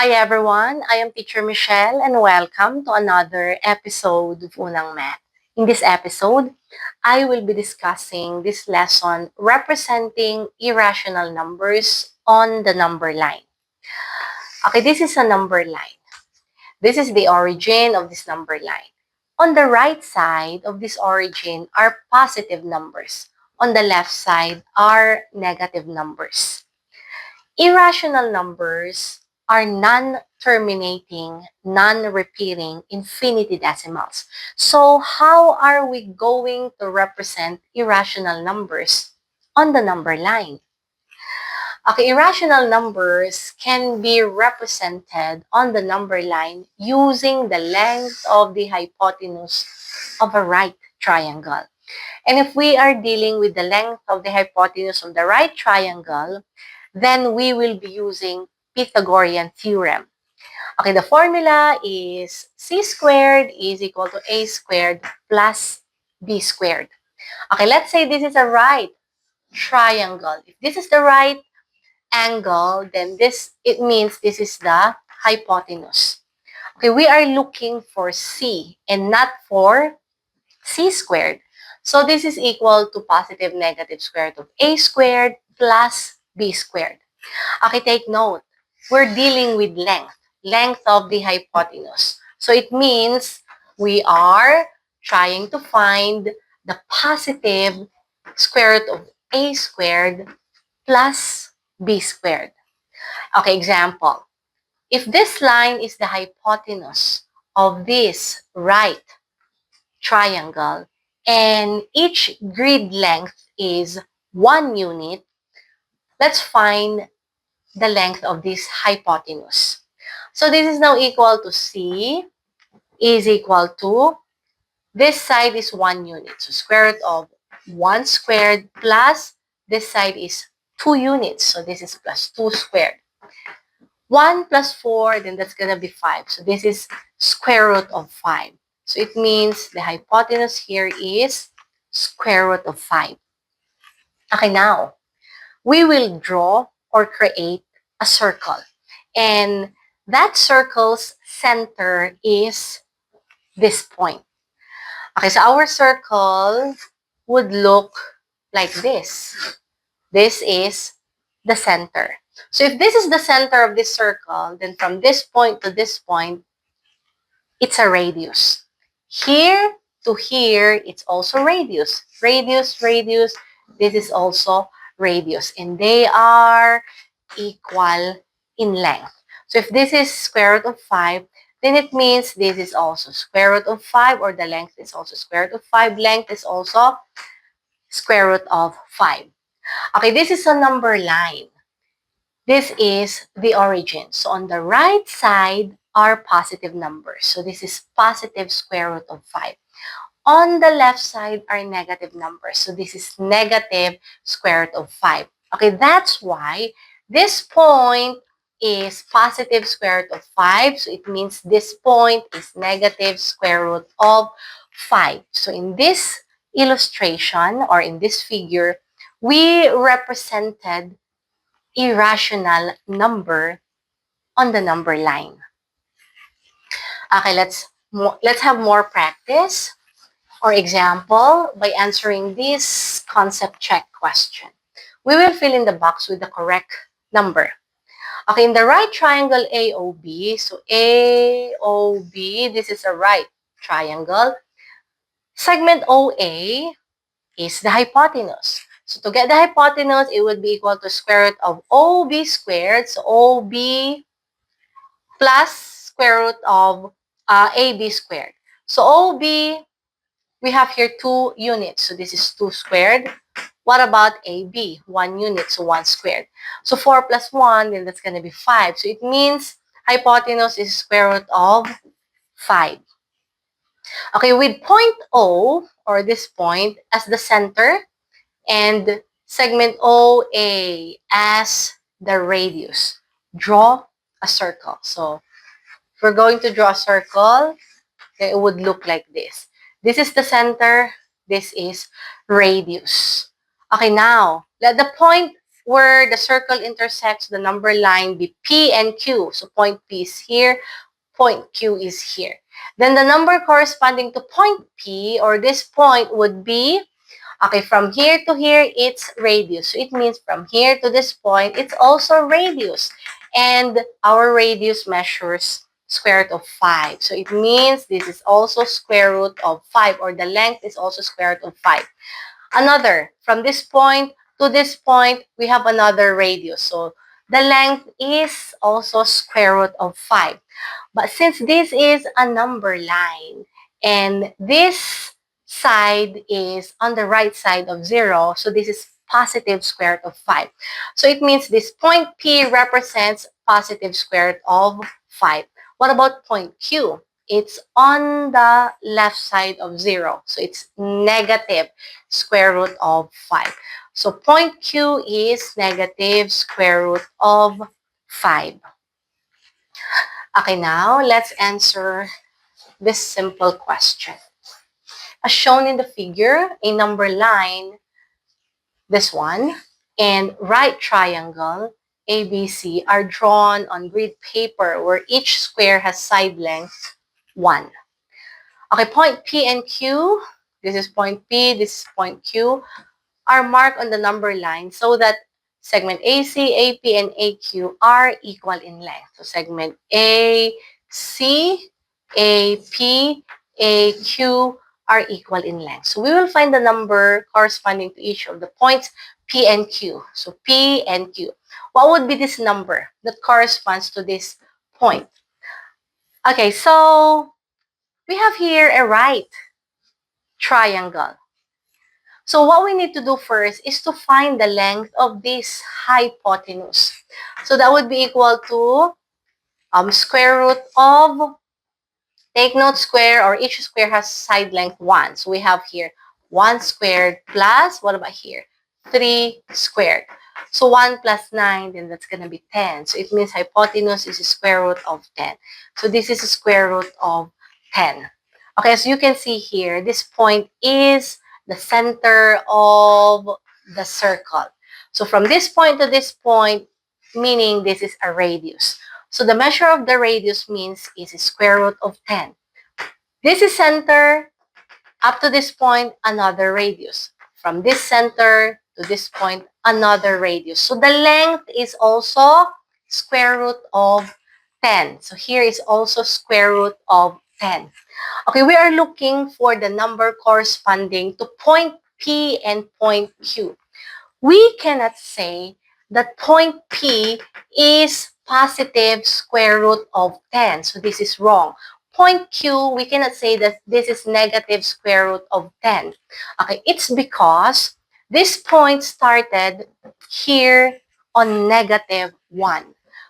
Hi everyone, I am Teacher Michelle and welcome to another episode of Unang Math. In this episode, I will be discussing this lesson representing irrational numbers on the number line. Okay, this is a number line. This is the origin of this number line. On the right side of this origin are positive numbers. On the left side are negative numbers. Irrational numbers are non-terminating, non-repeating infinity decimals. So how are we going to represent irrational numbers on the number line? Okay, irrational numbers can be represented on the number line using the length of the hypotenuse of a right triangle. And if we are dealing with the length of the hypotenuse of the right triangle, then we will be using Pythagorean theorem. Okay, the formula is c squared is equal to a squared plus b squared. Okay, let's say this is a right triangle. If this is the right angle, then it means this is the hypotenuse. Okay, we are looking for c and not for c squared. So this is equal to positive negative square root of a squared plus b squared. Okay, take note. We're dealing with length of the hypotenuse. So it means we are trying to find the positive square root of a squared plus b squared. Okay, example. If this line is the hypotenuse of this right triangle and each grid length is 1 unit, let's find the length of this hypotenuse. So this is now equal to C is equal to, this side is 1 unit. So square root of 1 squared plus this side is 2 units. So this is plus 2 squared. 1 plus 4, then that's going to be 5. So this is square root of 5. So it means the hypotenuse here is square root of 5. Okay, now, we will draw or create a circle. And that circle's center is this point. Okay, so our circle would look like this. This is the center. So if this is the center of this circle, then from this point to this point, it's a radius. Here to here, it's also radius. Radius, radius, this is also radius. And they are equal in length. So if this is square root of 5, then it means this is also square root of 5, or the length is also square root of 5. Length is also square root of 5. Okay, this is a number line. This is the origin. So on the right side are positive numbers. So this is positive square root of 5. On the left side are negative numbers. So this is negative square root of 5. Okay, that's why this point is positive square root of 5. So it means this point is negative square root of 5. So in this illustration or in this figure, we represented irrational number on the number line. Okay, let's have more practice or example by answering this concept check question. We will fill in the box with the correct number. Okay, in the right triangle AOB, so AOB, this is a right triangle. Segment OA is the hypotenuse. So to get the hypotenuse, it would be equal to square root of OB squared. So OB plus square root of AB squared. So OB, we have here 2 units. So this is 2 squared. What about AB? 1 unit, so 1 squared. So 4 plus 1, then that's going to be 5. So it means hypotenuse is square root of 5. Okay, with point O, or this point, as the center, and segment OA as the radius, draw a circle. So if we're going to draw a circle, then it would look like this. This is the center. This is radius. Okay, now, let the point where the circle intersects the number line be P and Q. So point P is here, point Q is here. Then the number corresponding to point P, or this point, would be, okay, from here to here, it's radius. So it means from here to this point, it's also radius. And our radius measures square root of 5. So it means this is also square root of 5, or the length is also square root of 5. Another, from this point to this point, we have another radius. So the length is also square root of 5. But since this is a number line and this side is on the right side of 0, so this is positive square root of 5. So it means this point P represents positive square root of 5. What about point Q? It's on the left side of 0. So it's negative square root of 5. So point Q is negative square root of 5. Okay, now let's answer this simple question. As shown in the figure, a number line, this one, and right triangle, ABC, are drawn on grid paper where each square has side length 1. Okay, point P and Q, this is point P, this is point Q, are marked on the number line so that segment AC, AP, and AQ are equal in length. So segment AC, AP, AQ are equal in length. So we will find the number corresponding to each of the points P and Q. So P and Q. What would be this number that corresponds to this point? Okay, so we have here a right triangle. So what we need to do first is to find the length of this hypotenuse. So that would be equal to square root of, take note, square, or each square has side length 1. So we have here 1 squared plus, what about here? 3 squared. So 1 plus 9, then that's going to be 10. So it means hypotenuse is the square root of 10. So this is the square root of 10. Okay, so you can see here, this point is the center of the circle. So from this point to this point, meaning this is a radius. So the measure of the radius means is square root of 10. This is center, up to this point, another radius. From this center to this point, another radius. So the length is also square root of 10. So here is also square root of 10. Okay, we are looking for the number corresponding to point P and point Q. We cannot say that point P is positive square root of 10. So this is wrong. Point Q, we cannot say that this is negative square root of 10. Okay, it's because this point started here on negative 1.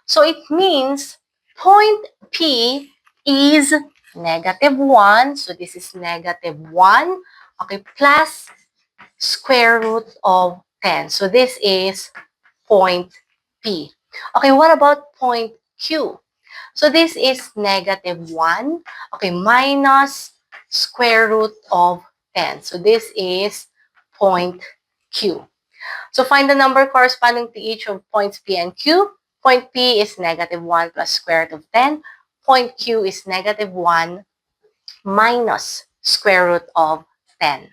So it means point P is negative 1. So this is negative 1. Okay, plus square root of 10. So this is point P. Okay, what about point Q? So this is negative 1. Okay, minus square root of 10. So this is point Q. So find the number corresponding to each of points P and Q. Point P is negative 1 plus square root of 10. Point Q is negative 1 minus square root of 10.